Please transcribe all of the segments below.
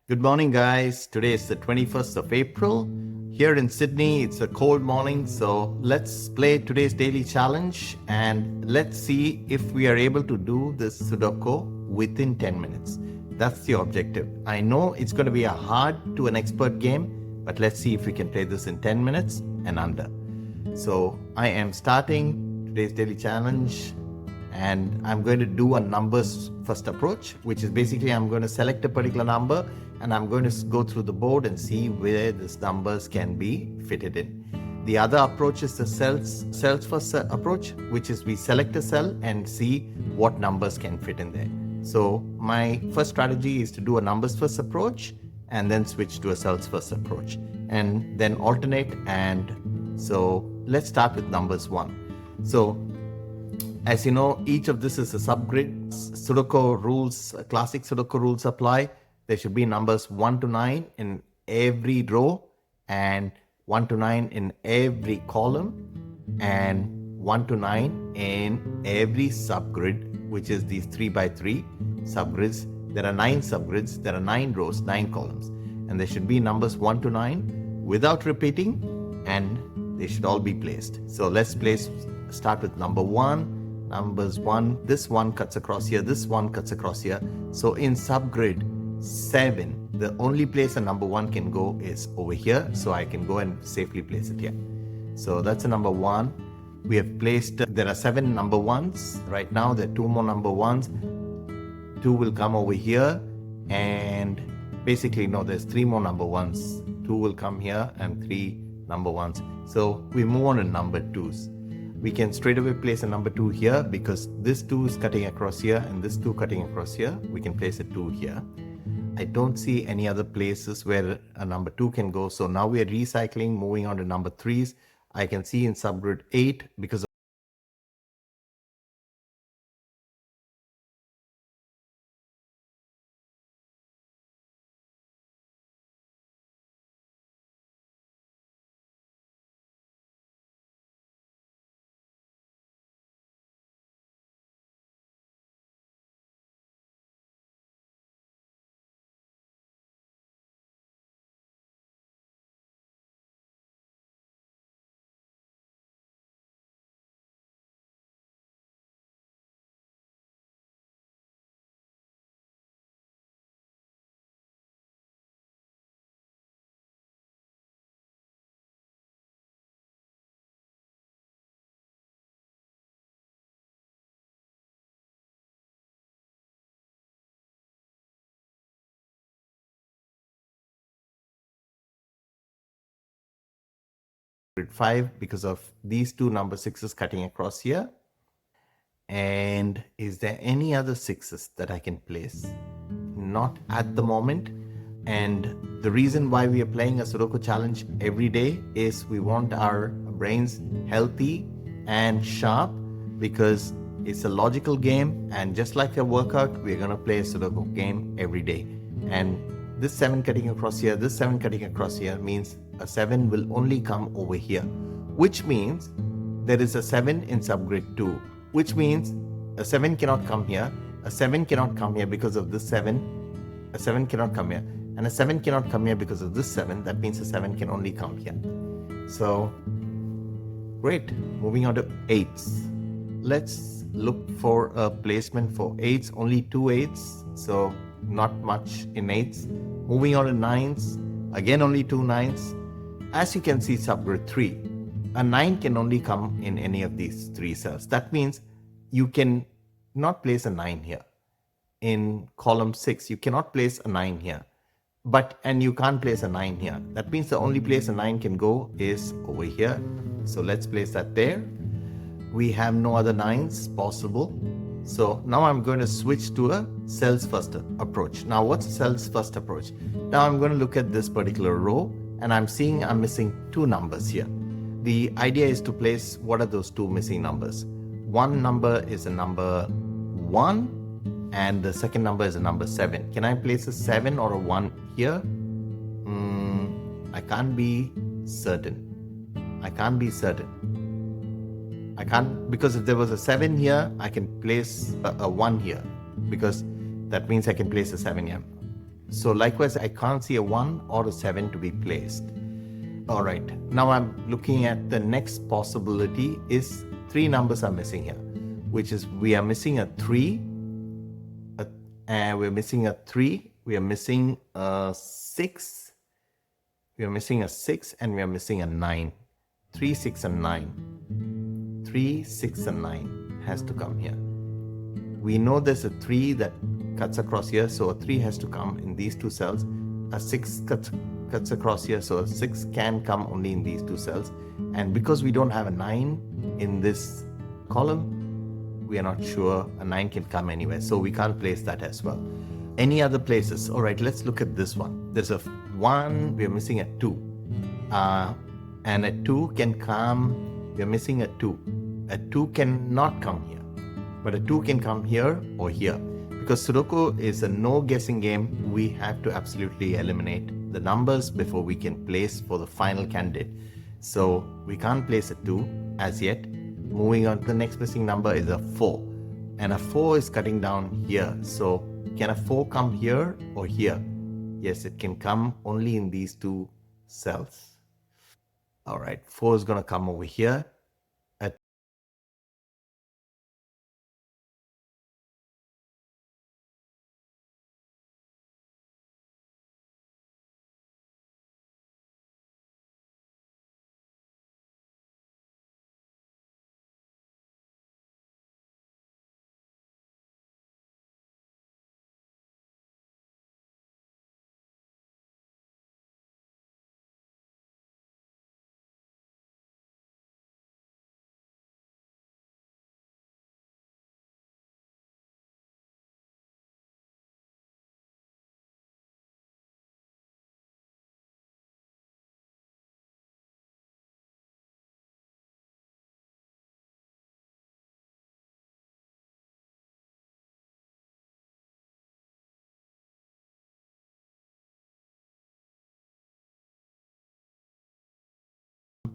Good morning, guys. Today is the 21st of April. Here in Sydney, it's a cold morning, so let's play today's daily challenge and let's see if we are able to do this Sudoku within 10 minutes. That's the objective. I know it's going to be a hard to an expert game, but let's see if we can play this in 10 minutes and under. So I am starting today's daily challenge and I'm going to do a numbers first approach, which is basically I'm going to select a particular number and I'm going to go through the board and see where these numbers can be fitted in. The other approach is the cells first approach, which is we select a cell and see what numbers can fit in there. So my first strategy is to do a numbers first approach and then switch to a cells first approach and then alternate. And so let's start with numbers 1. So as you know, each of this is a subgrid. Sudoku rules, classic Sudoku rules apply. There should be numbers 1 to 9 in every row and 1 to 9 in every column and 1 to 9 in every subgrid, which is these 3 by 3 subgrids. There are 9 subgrids, there are 9 rows, 9 columns, and there should be numbers 1 to 9 without repeating, and they should all be placed. So let's start with number 1. Numbers 1, this one cuts across here, this one cuts across here. So in subgrid 7, the only place a number 1 can go is over here. So I can go and safely place it here. So that's a number 1. We have placed, there are 7 number 1s. Right now there are 2 more number 1s. 2 will come over here and basically no, there's 3 more number 1s. 2 will come here and 3 number 1s. So we move on to number 2s. We can straight away place a number 2 here because this 2 is cutting across here and this 2 cutting across here. We can place a 2 here. I don't see any other places where a number 2 can go. So now we are recycling, moving on to number 3s. I can see in subgrid 8 because of subgrid 5 because of these 2 number 6s cutting across here. And is there any other 6s that I can place? Not at the moment. And the reason why we are playing a Sudoku challenge every day is we want our brains healthy and sharp because it's a logical game, and just like a workout, we're going to play a Sudoku game every day. And this 7 cutting across here, this 7 cutting across here means a 7 will only come over here, which means there is a 7 in subgrid 2, which means a 7 cannot come here, a 7 cannot come here because of this 7, a 7 cannot come here, and a 7 cannot come here because of this 7. That means a 7 can only come here. So great. Moving on to 8s. Let's look for a placement for 8s. Only 2 8s, so not much in 8s. Moving on to 9s. Again, only 2 9s. As you can see, subgrid 3, a 9 can only come in any of these 3 cells. That means you can not place a 9 here. In column 6, you cannot place a 9 here. And you can't place a 9 here. That means the only place a 9 can go is over here. So let's place that there. We have no other 9s possible. So now I'm going to switch to a cells first approach. Now what's a cells first approach? Now I'm going to look at this particular row and I'm seeing I'm missing 2 numbers here. The idea is to place what are those 2 missing numbers. One number is a number 1 and the second number is a number 7. Can I place a 7 or a 1 here? I can't be certain. I can't, because if there was a 7 here, I can place a 1 here because that means I can place a 7 here. So likewise, I can't see a 1 or a 7 to be placed. All right, now I'm looking at the next possibility is 3 numbers are missing here, which is we are missing a 3, and we're missing a 3, we are missing a 6, we are missing a 6, and we are missing a 9. 3, 6, and 9. 3, 6, and 9 has to come here. We know there's a 3 that cuts across here, so a 3 has to come in these two cells. A 6 cuts across here, so a 6 can come only in these two cells. And because we don't have a 9 in this column, we are not sure a 9 can come anywhere, so we can't place that as well. Any other places? All right, let's look at this one. There's a 1, we're missing a 2. And a 2 can come, we're missing a 2. A 2 cannot come here, but a 2 can come here or here. Because Sudoku is a no guessing game, we have to absolutely eliminate the numbers before we can place for the final candidate. So we can't place a 2 as yet. Moving on to the next missing number is a 4. And a 4 is cutting down here. So can a 4 come here or here? Yes, it can come only in these two cells. All right, 4 is going to come over here.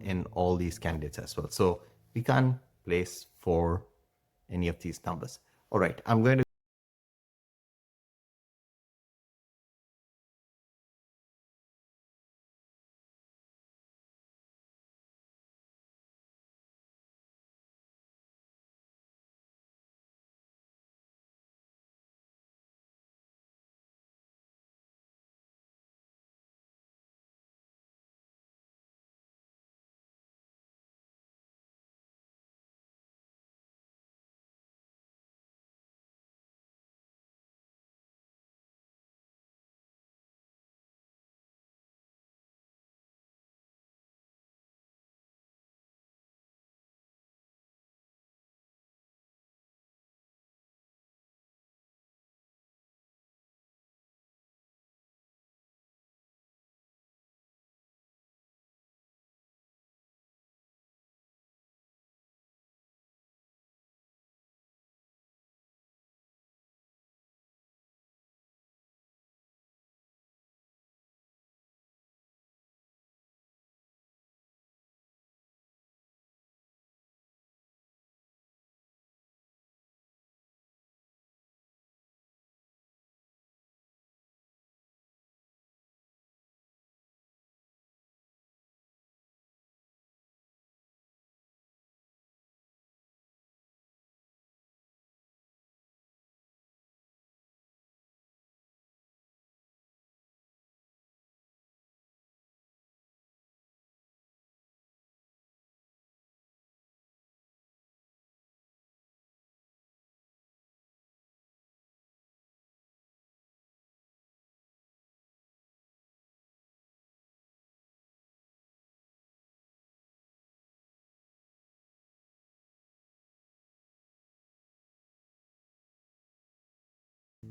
In all these candidates as well. So we can't place for any of these numbers. All right, I'm going to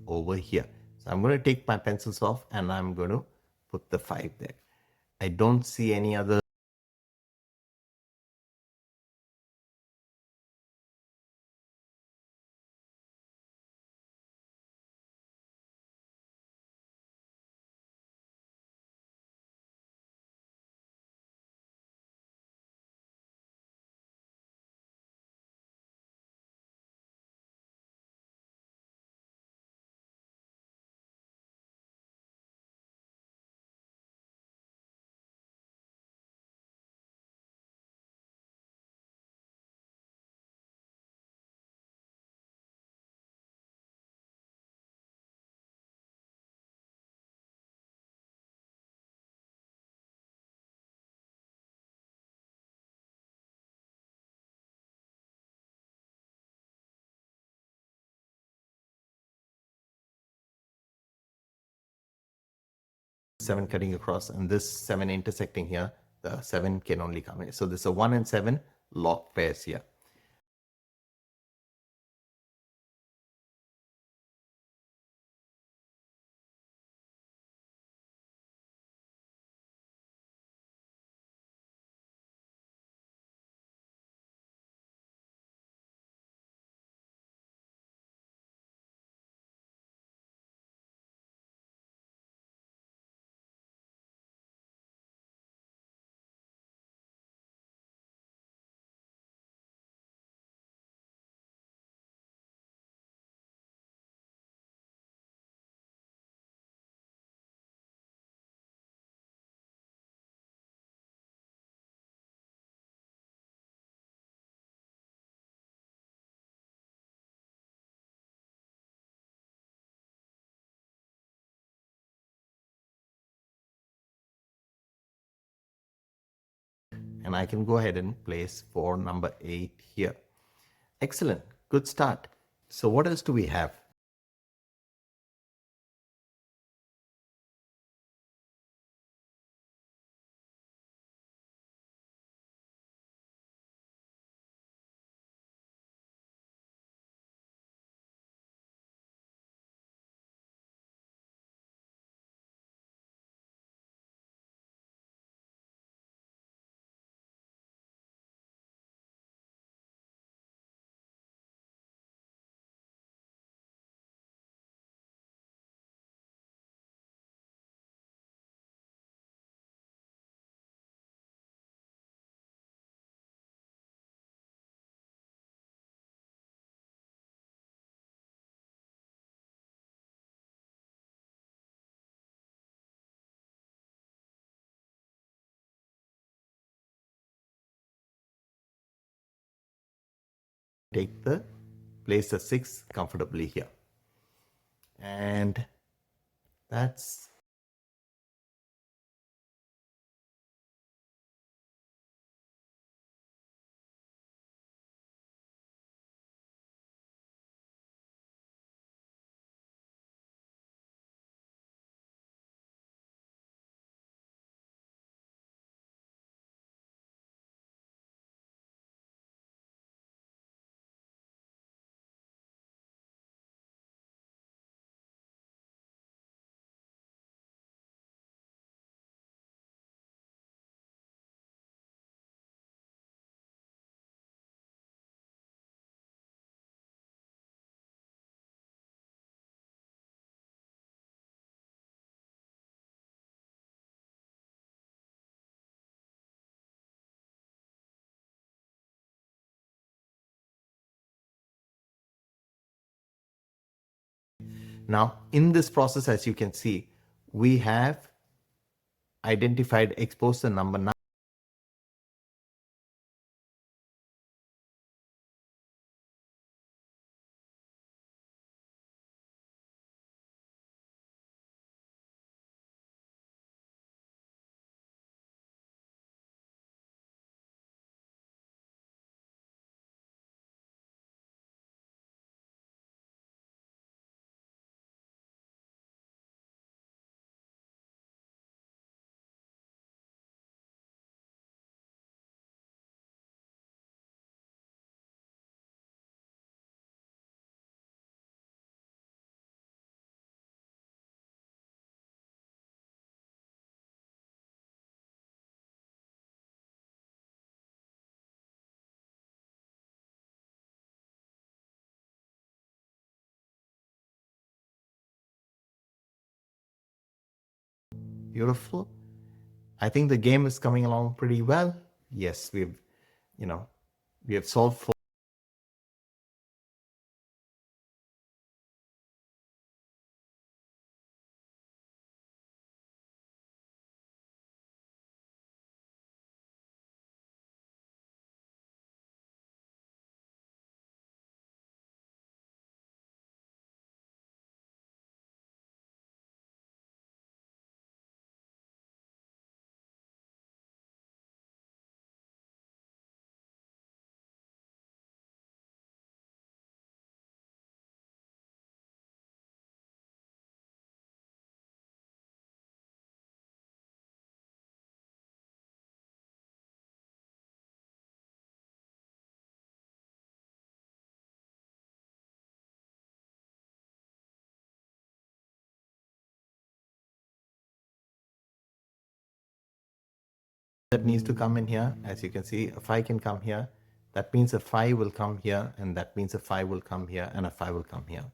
over here. So I'm going to take my pencils off and I'm going to put the 5 there. I don't see any other 7 cutting across, and this 7 intersecting here, the 7 can only come in. So there's a 1 and 7 log pairs here. And I can go ahead and place for number 8 here. Excellent. Good start. So what else do we have? Place the 6 comfortably here. And that's now in this process, as you can see, we have identified, exposed the number 9. Beautiful. I think the game is coming along pretty well. Yes, you know, we have solved for that needs to come in here. As you can see, a 5 can come here. That means a 5 will come here, and that means a 5 will come here, and a 5 will come here.